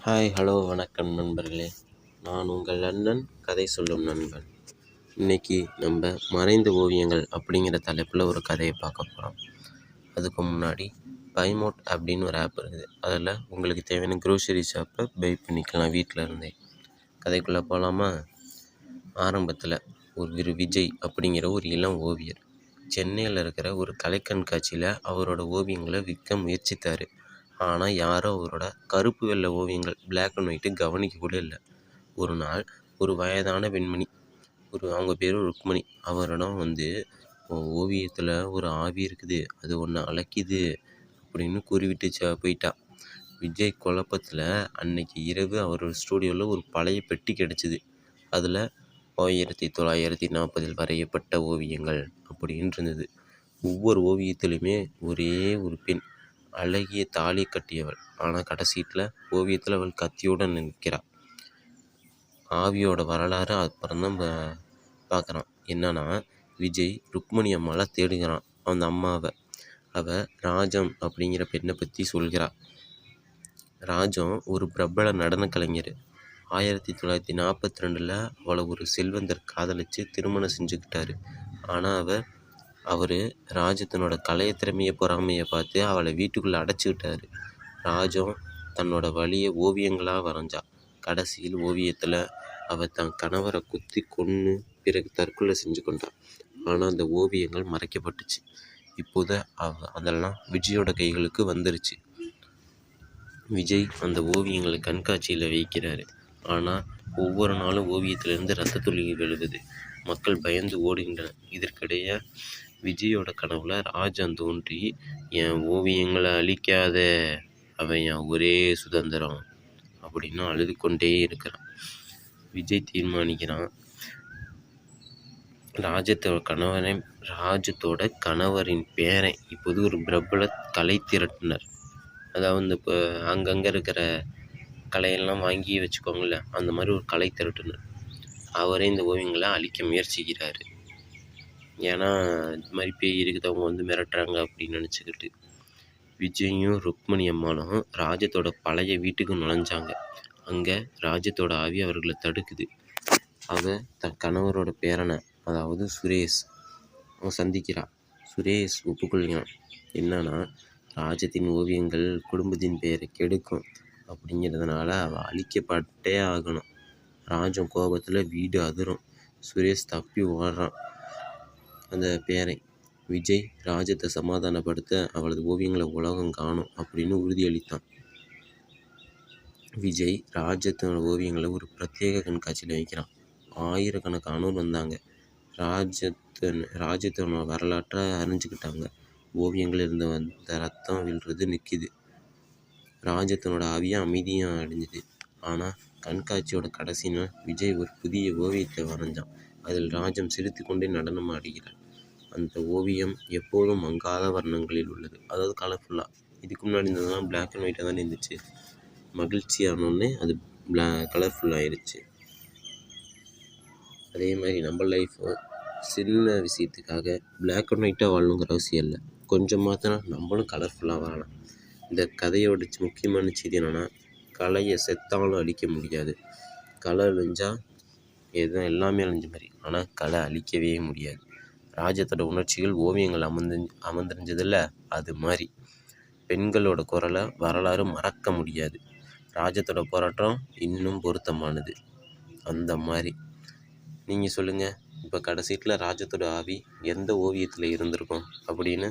Hello, வணக்கம் நண்பர்களே. நான் உங்கள் அண்ணன், கதை சொல்லும் நண்பன். இன்னைக்கு நம்ம மறைந்த ஓவியங்கள் அப்படிங்கிற தலைப்பில் ஒரு கதையை பார்க்க போகிறோம். அதுக்கு முன்னாடி பைமோட் அப்படின்னு ஒரு ஆப் இருக்குது. அதில் உங்களுக்கு தேவையான க்ரோசரி ஷாப்பை பை பண்ணிக்கலாம் வீட்டில் இருந்தே. கதைக்குள்ளே போகலாமா? ஆரம்பத்தில் ஒரு விஜய் அப்படிங்கிற ஒரு இளம் ஓவியர் சென்னையில் இருக்கிற ஒரு கலை கண்காட்சியில் அவரோட ஓவியங்களை விற்க முயற்சித்தார். ஆனால் யாரும் அவரோட கருப்பு வெள்ளை ஓவியங்கள் பிளாக் அண்ட் ஒயிட்டு கவனிக்க கூட இல்லை. ஒரு நாள் ஒரு வயதான பெண்மணி, அவங்க பேர் ருக்மணி, அவரிடம் ஓவியத்தில் ஒரு ஆவி இருக்குது, அது ஒன்று அழைக்குது அப்படின்னு கூறிவிட்டு போயிட்டா. விஜய் குழப்பத்தில் அன்னைக்கு இரவு அவரோட ஸ்டூடியோவில் ஒரு பழைய பெட்டி கிடச்சிது. அதில் 1940 வரையப்பட்ட ஓவியங்கள் அப்படின்னு இருந்தது. ஒவ்வொரு ஓவியத்திலுமே ஒரே ஒரு பெண், அழகிய தாலி கட்டியவள். ஆனால் கடைசீட்டில் ஓவியத்தில் அவள் கத்தியுடன் நிற்கிறாள். ஆவியோட வரலாறு அப்புறம்தான் பார்க்குறான். என்னன்னா, விஜய் ருக்மணி அம்மாவை தேடுகிறான், அந்த அம்மாவை. அவள் ராஜம் அப்படிங்கிற பெண்ணை பற்றி சொல்கிறாள். ராஜம் ஒரு பிரபல நடன கலைஞர். 1942 அவளை ஒரு செல்வந்தர் காதலிச்சு திருமணம் செஞ்சுக்கிட்டாரு. ஆனால் அவர் ராஜத்தினோட கலைய திறமையை பொறாமையை பார்த்து அவளை வீட்டுக்குள்ளே அடைச்சிக்கிட்டாரு. ராஜம் தன்னோட வழியை ஓவியங்களாக வரைஞ்சா. கடைசியில் ஓவியத்தில் அவள் தன் கணவரை குத்தி கொன்று பிறகு தற்கொலை செஞ்சு கொண்டாள். ஆனால் அந்த ஓவியங்கள் மறைக்கப்பட்டுச்சு. இப்போது அதெல்லாம் விஜயோட கைகளுக்கு வந்துருச்சு. விஜய் அந்த ஓவியங்களை கண்காட்சியில் வைக்கிறாரு. ஆனால் ஒவ்வொரு நாளும் ஓவியத்திலிருந்து ரத்த துளிகள் விழுகுது. மக்கள் பயந்து ஓடுகின்றனர். இதற்கிடையே விஜயோட கனவுல ராஜன் தோன்றி, என் ஓவியங்களை அழிக்காத, அவன் என் ஒரே சுதந்திரம் அப்படின்னு அழுது கொண்டே இருக்கிறான். விஜய் தீர்மானிக்கிறான், ராஜத்தோட கணவரின் பேரன் இப்போது ஒரு பிரபல கலை திரட்டினர். அதாவது இப்போ அங்கங்கே இருக்கிற கலையெல்லாம் வாங்கி வச்சுக்கோங்கள, அந்த மாதிரி ஒரு கலை திரட்டினர். அவரே இந்த ஓவியங்களை அழிக்க முயற்சிக்கிறாரு. ஏன்னா இந்த மாதிரி பேய் இருக்குது, அவங்க மிரட்டுறாங்க அப்படின்னு நினச்சிக்கிட்டு. விஜயும் ருக்மணி அம்மானும் ராஜத்தோட பழைய வீட்டுக்கு நுழைஞ்சாங்க. அங்கே ராஜத்தோட ஆவி அவர்களை தடுக்குது. தன் கணவரோட பேரனை, அதாவது சுரேஷ், அவன் சந்திக்கிறான். சுரேஷ் ஒப்புக்கொள்கிறான். என்னன்னா, ராஜத்தின் ஓவியங்கள் குடும்பத்தின் பெயரை கெடுக்கும் அப்படிங்கிறதுனால அவள் அழிக்கப்பட்டே ஆகணும். ராஜம் கோபத்தில் வீடு அதிரும். சுரேஷ் தப்பி ஓடுறான். அந்த பேரை விஜய் ராஜத்தை சமாதானப்படுத்த அவளது ஓவியங்களை உலகம் காணும் அப்படின்னு உறுதியளித்தான். விஜய் ராஜத்தோட ஓவியங்களை ஒரு பிரத்யேக கண்காட்சியில் வைக்கிறான். ஆயிரக்கணக்கானோர் வந்தாங்க. ராஜத்தோட வரலாற்றை அறிஞ்சுக்கிட்டாங்க. ஓவியங்கள் இருந்து வந்த ரத்தம் விழுறது நிற்கிது. ராஜத்தனோட ஆவியாக அமைதியாக அடைஞ்சுது. ஆனால் கண்காட்சியோட கடைசி நாள் விஜய் ஒரு புதிய ஓவியத்தை வரைஞ்சான். அதில் ராஜம் சிரித்து கொண்டே நடனம் ஆடுகிறார். அந்த ஓவியம் எப்போதும் மங்காத வர்ணங்களில் உள்ளது, அதாவது கலர்ஃபுல்லாக. இதுக்கு முன்னாடி இருந்ததுலாம் பிளாக் அண்ட் ஒயிட்டாக தான் இருந்துச்சு. மகிழ்ச்சியானோடனே அது கலர்ஃபுல்லாகிடுச்சு. அதே மாதிரி நம்ம லைஃப்பும் சின்ன விஷயத்துக்காக பிளாக் அண்ட் ஒயிட்டாக வாழணுங்கிற அவசியம் இல்லை. கொஞ்சம் மாற்றினா நம்மளும் கலர்ஃபுல்லாக வாழலாம். இந்த கதையோட முக்கியமான செய்தி என்னென்னா, கலையை செத்தாலும் அழிக்க முடியாது. கலை அழிஞ்சால் எல்லாமே அழிஞ்ச மாதிரி. ஆனால் கலை அழிக்கவே முடியாது. ராஜத்தோட உணர்ச்சிகள் ஓவியங்கள் அமர்ந்திருந்ததில்ல, அது மாதிரி பெண்களோட குரலை வரலாறு மறக்க முடியாது. ராஜத்தோட போராட்டம் இன்னும் பொருத்தமானது. அந்த மாதிரி நீங்கள் சொல்லுங்கள், இப்போ கடைசீட்டில் ராஜத்தோட ஆவி எந்த ஓவியத்தில் இருந்திருக்கும் அப்படின்னு?